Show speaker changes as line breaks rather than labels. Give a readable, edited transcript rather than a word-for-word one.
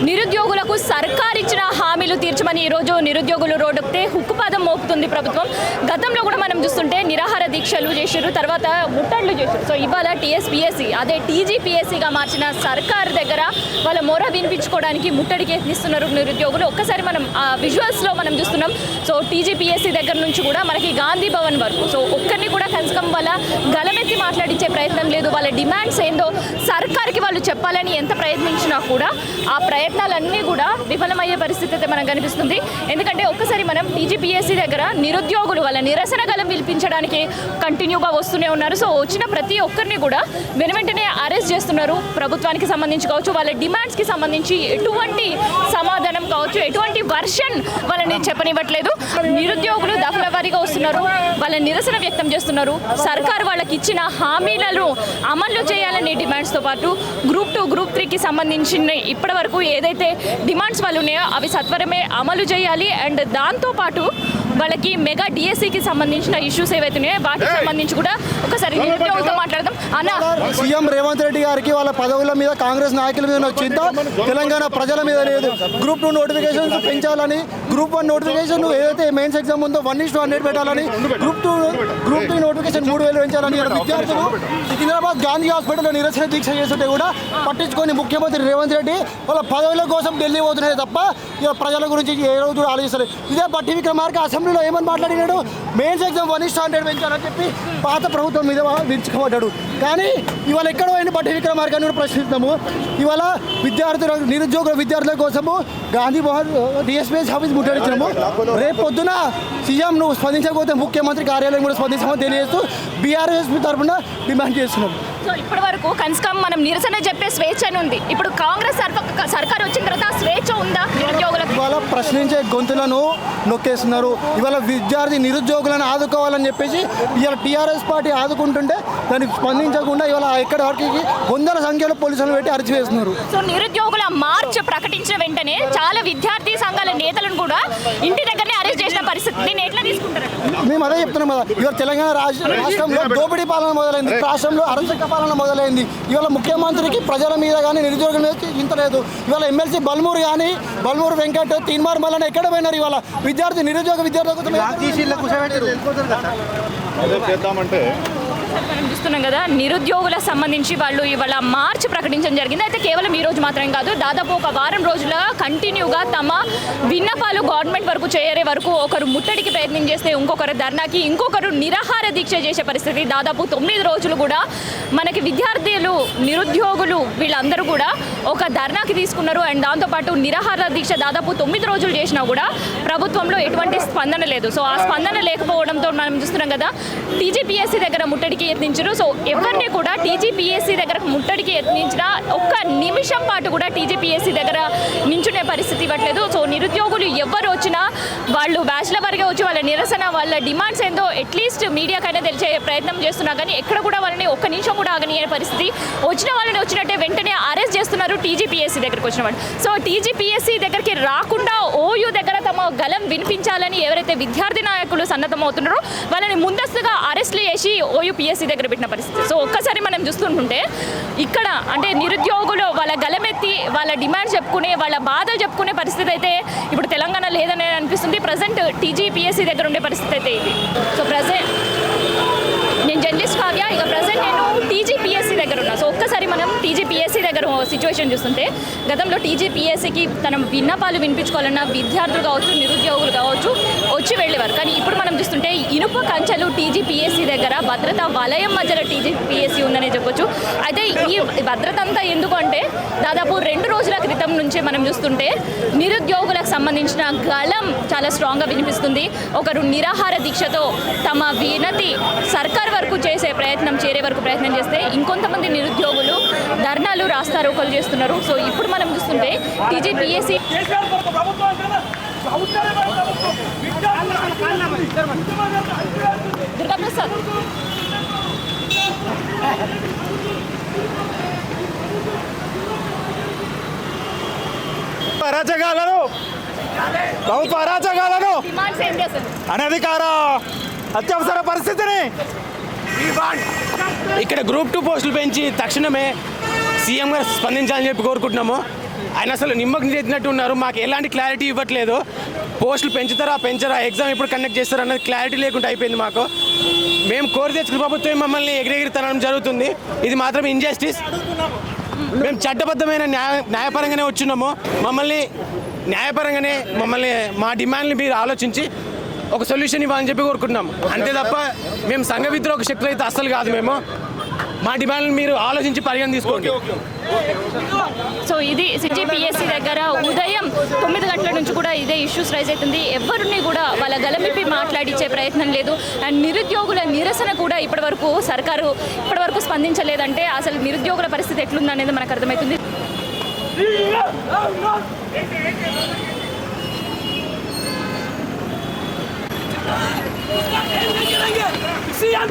నిరుద్యోగులకు సర్కార్ ఇచ్చిన హామీలు తీర్చమని ఈరోజు నిరుద్యోగులు రోడ్డుకితే హుక్కుపాదం మోపుతుంది ప్రభుత్వం. గతంలో కూడా మనం చూస్తుంటే నిరాహార దీక్షలు చేశారు, తర్వాత ముట్టడులు చేశారు. సో ఇవాళ టీఎస్పీఎస్సీ అదే టీజీపీఎస్సీగా మార్చిన సర్కార్ దగ్గర వాళ్ళ మొర వినిపించుకోవడానికి ముట్టడికి యత్నిస్తున్నారు నిరుద్యోగులు. ఒక్కసారి మనం ఆ విజువల్స్లో మనం చూస్తున్నాం. సో టీజీపీఎస్సీ దగ్గర నుంచి కూడా మనకి గాంధీ భవన్ వరకు సో ఒక్కరిని కూడా కనీసం వాళ్ళ గలమెత్తి మాట్లాడించే ప్రయత్నం లేదు. వాళ్ళ డిమాండ్స్ ఏందో సర్కార్కి వాళ్ళు చెప్పాలని ఎంత ప్రయత్నించినా కూడా ఆ ప్రయత్నాలన్నీ కూడా విఫలమయ్యే పరిస్థితి అయితే మనకు కనిపిస్తుంది. ఎందుకంటే ఒక్కసారి మనం టీజీపీఎస్సీ దగ్గర నిరుద్యోగులు వాళ్ళ నిరసన గలం పిలిపించడానికి కంటిన్యూగా వస్తూనే ఉన్నారు. సో వచ్చిన ప్రతి ఒక్కరిని కూడా వెనువెంటనే అరెస్ట్ చేస్తున్నారు. ప్రభుత్వానికి సంబంధించి కావచ్చు, వాళ్ళ డిమాండ్స్కి సంబంధించి ఎటువంటి సమాధానం కావచ్చు, ఎటువంటి వర్షన్ వాళ్ళని చెప్పనివ్వట్లేదు. నిరుద్యోగులు దఫల వారీగా వస్తున్నారు, వాళ్ళ నిరసన వ్యక్తం చేస్తున్నారు. సర్కార్ వాళ్ళకి ఇచ్చిన హామీలను అమలు చేయాలనే డిమాండ్స్తో పాటు గ్రూప్ 2, గ్రూప్ 3కి సంబంధించిన ఇప్పటి వరకు ఏదైతే డిమాండ్స్ వాళ్ళు ఉన్నాయో అవి సత్వరమే అమలు చేయాలి. అండ్ దాంతోపాటు వాళ్ళకి మెగా డిఎస్సికి సంబంధించిన ఇష్యూస్ ఏవైతే ఉన్నాయో వాటికి సంబంధించి కూడా ఒకసారి నిరుద్యోగులతో మాట్లాడదాం. అన్న,
సీఎం రేవంత్ రెడ్డి గారికి వాళ్ళ పదవుల మీద కాంగ్రెస్ నాయకుల మీద చింత తెలంగాణ ప్రజల మీద లేదు. గ్రూప్ 2 నోటిఫికేషన్స్ పెంచాలని, గ్రూప్ 1 నోటిఫికేషన్ ఏదైతే మెయిన్స్ ఎగ్జామ్ ఉందో 1:100 పెట్టాలని, గ్రూప్ 3 నోటిఫికేషన్ 3000 పెంచాలని విద్యార్థులు సికింద్రాబాద్ గాంధీ హాస్పిటల్లో నిరసన దీక్ష చేస్తుంటే కూడా పట్టించుకొని ముఖ్యమంత్రి రేవంత్ రెడ్డి వాళ్ళ పదవుల కోసం ఢిల్లీ పోతున్నాయి తప్ప ఇక ప్రజల గురించి ఏ రోజు ఆలోచిస్తారు. ఇదే బట్టి విక్రమార్క అసెంబ్లీలో ఏమని మాట్లాడినాడు, మెయిన్స్ ఎగ్జామ్ 1:100 పెంచాలని చెప్పి పాత ప్రభుత్వం మీద విరుచుకోబడ్డాడు. కానీ ఇవాళ ఎక్కడ పోయిన బట్టి విక్రమార్కని కూడా ప్రశ్నిస్తాము. ఇవాళ నిరుద్యోగుల విద్యార్థుల కోసము గాంధీ భవన్ డిఎస్పీఎస్ ఆఫీస్ ముట్టడించాము. రేపు పొద్దున సీఎం నువ్వు స్పందించకపోతే ముఖ్యమంత్రి కార్యాలయం కూడా స్పందించమని తెలియజేస్తూ బీఆర్ఎస్ తరఫున డిమాండ్ చేస్తున్నాం.
సో ఇప్పటి వరకు కన్స్కామ్ మనం నిరసన చెప్పే స్వేచ్ఛ ఉంది. ఇప్పుడు కాంగ్రెస్ సర్కార్ వచ్చిన తర్వాత స్వేచ్ఛ ఉందా నిరుద్యోగులకు?
ఇవాళ ప్రశ్నించే గొంతులను నొక్కేస్తున్నారు. ఇవాళ విద్యార్థి నిరుద్యోగులను ఆదుకోవాలని చెప్పేసి ఇవాళ టీఆర్ఎస్ పార్టీ ఆదుకుంటుంటే దానికి స్పందించకుండా ఇవాళ ఎక్కడి వరకు వందల సంఖ్యలో పోలీసులను పెట్టి అరెస్ట్.
సో నిరుద్యోగుల మార్చ్ ప్రకటించిన వెంటనే చాలా విద్యార్థి సంఘాల నేతలను కూడా ఇంటి దగ్గరనే అరెస్ట్ చేసిన పరిస్థితి. దీన్ని ఎట్లా తీసుకుంటారు?
మేము అదే చెప్తున్నాం కదా, ఇవాళ తెలంగాణ రాష్ట్రంలో దోపిడీ పాలన మొదలైంది, రాష్ట్రంలో అరాచక పాలన మొదలైంది. ఇవాళ ముఖ్యమంత్రికి ప్రజల మీద కానీ నిరుద్యోగుల మీద ఇంత లేదు. ఇవాళ ఎమ్మెల్సీ బల్మూరు కానీ బల్మూరు వెంకట్ తీన్మార్ మల్లన్న ఎక్కడ పోయినారు? ఇవాళ నిరుద్యోగ విద్యార్థులకు
మనం చూస్తున్నాం కదా, నిరుద్యోగుల సంబంధించి వాళ్ళు ఇవాళ మార్చ్ ప్రకటించడం జరిగింది. అయితే కేవలం ఈ రోజు మాత్రం కాదు, దాదాపు ఒక వారం రోజులుగా కంటిన్యూగా తమ విన్నపాలు గవర్నమెంట్ వరకు చేరే వరకు ఒకరు ముట్టడికి ప్రయత్నం చేస్తే ఇంకొకరు ధర్నాకి, ఇంకొకరు నిరాహార దీక్ష చేసే పరిస్థితి. దాదాపు 9 రోజులు కూడా మనకి విద్యార్థులు నిరుద్యోగులు వీళ్ళందరూ కూడా ఒక ధర్నాకి తీసుకున్నారు. అండ్ దాంతోపాటు నిరాహార దీక్ష దాదాపు 9 రోజులు చేసినా కూడా ప్రభుత్వంలో ఎటువంటి స్పందన లేదు. సో ఆ స్పందన లేకపోవడంతో మనం చూస్తున్నాం కదా, టీజీపీఎస్సీ దగ్గర ముట్టడికి యత్నించారు. సో ఎవరిని కూడా టీజీపీఎస్సీ దగ్గర ముట్టడికి యత్నించిన ఒక్క నిమిషం పాటు కూడా టీజీపీఎస్సీ దగ్గర నించునే పరిస్థితి ఇవ్వట్లేదు. సో నిరుద్యోగులు ఎవరు వచ్చినా వాళ్ళు బ్యాచ్ల వారిగా వచ్చి వాళ్ళ నిరసన, వాళ్ళ డిమాండ్స్ ఏందో అట్లీస్ట్ మీడియాకైనా తెలిసే ప్రయత్నం చేస్తున్నా కానీ ఎక్కడ కూడా వాళ్ళని ఒక్క నిమిషం కూడా ఆగనియే పరిస్థితి. వచ్చిన వాళ్ళని వచ్చినట్టే వెంటనే అరెస్ట్ చేస్తున్నారు టీజీపీఎస్సీ దగ్గరికి వచ్చిన వాళ్ళు. సో టీజీపీఎస్సీ దగ్గరికి రాకుండా ఓయూ దగ్గర తమ గలం వినిపించాలని ఎవరైతే విద్యార్థి నాయకులు సన్నద్ధమవుతున్నారో వాళ్ళని ముందస్తుగా అరెస్టులు చేసి ఓయూ పిఎస్సీ దగ్గర పెట్టిన పరిస్థితి. సో ఒక్కసారి మనం చూస్తుంటుంటే ఇక్కడ అంటే నిరుద్యోగులు వాళ్ళ గలమెత్తి వాళ్ళ డిమాండ్స్ చెప్పుకునే, వాళ్ళ బాధలు చెప్పుకునే పరిస్థితి అయితే ఇప్పుడు తెలంగాణ లేదని అనిపిస్తుంది. ప్రజెంట్ టీజీపీఎస్సీ దగ్గర ఉండే పరిస్థితి అయితే ఇది. సో ప్రజెంట్ నేను జర్నలిస్ట్ కావ్య, ఇక ప్రజెంట్ నేను టీజీపీఎస్సీ దగ్గర ఉన్నా. సో ఒక్కసారి మనం టీజీపీఎస్సీ దగ్గర సిచ్యువేషన్ చూస్తుంటే గతంలో టీజీపీఎస్సీకి తన విన్నపాలు వినిపించుకోవాలన్నా విద్యార్థులు కావచ్చు, నిరుద్యోగులు కావచ్చు వచ్చి వెళ్ళేవారు. కానీ ఇప్పుడు మనం చూస్తుంటే ఇనుప కంచెలు టీజీపీఎస్సీ దగ్గర భద్రతా వలయం మధ్యలో టీజీపీఎస్సీ ఉందనే చెప్పొచ్చు. అయితే ఈ భద్రత అంతా ఎందుకు అంటే దాదాపు 2 రోజుల క్రితం నుంచే మనం చూస్తుంటే నిరుద్యోగులకు సంబంధించిన గళం చాలా స్ట్రాంగ్గా వినిపిస్తుంది. ఒకరు నిరాహార దీక్షతో తమ వినతి సర్కార్ వరకు చేరే వరకు ప్రయత్నం చేస్తే ఇంకొంతమంది నిరుద్యోగులు ధర్నాలు, రాస్తారోకోలు చేస్తున్నారు. సో ఇప్పుడు మనం చూస్తుంటే టీజీపీఎస్సీ దుర్గాప్రసాద్
ప్రభుత్వ అరాచకాలను అనధికార అత్యవసర పరిస్థితిని ఇక్కడ గ్రూప్ 2 పోస్టులు పెంచి తక్షణమే సీఎం గారు స్పందించాలని చెప్పి కోరుకుంటున్నాము.
ఆయన అసలు నిమ్మకు నీరెత్తినట్టు ఉన్నారు. మాకు ఎలాంటి క్లారిటీ ఇవ్వట్లేదు. పోస్టులు పెంచుతారా పెంచరా, ఎగ్జామ్ ఎప్పుడు కండక్ట్ చేస్తారా అన్నది క్లారిటీ లేకుండా అయిపోయింది మాకు. మేము కోరి తెచ్చుకున్న ప్రభుత్వం మమ్మల్ని ఎగిరెగిరి తనడం జరుగుతుంది. ఇది మాత్రం ఇంజస్టిస్. మేము చట్టబద్ధమైన న్యాయపరంగానే వచ్చున్నాము. న్యాయపరంగానే మా డిమాండ్ని మీరు ఆలోచించి ఒక సొల్యూషన్ ఇవ్వాలని చెప్పి కోరుకుంటున్నాం. అంతే తప్ప మేము సంఘ విద్రోహ శక్తులు అయితే అస్సలు కాదు. మేము మా డిమాండ్ని మీరు ఆలోచించి పరిగణ తీసుకోండి.
సో ఇది సిజిపిఎస్సి దగ్గర ఉదయం 9 గంటల నుంచి కూడా ఇదే ఇష్యూస్ రైజ్ అవుతుంది. ఎవరిని కూడా వాళ్ళ గలమిప్పి మాట్లాడించే ప్రయత్నం లేదు. అండ్ నిరుద్యోగుల నిరసన కూడా ఇప్పటివరకు సర్కారు స్పందించలేదంటే అసలు నిరుద్యోగుల పరిస్థితి ఎట్లుందనేది మనకు అర్థమవుతుంది.
सीएम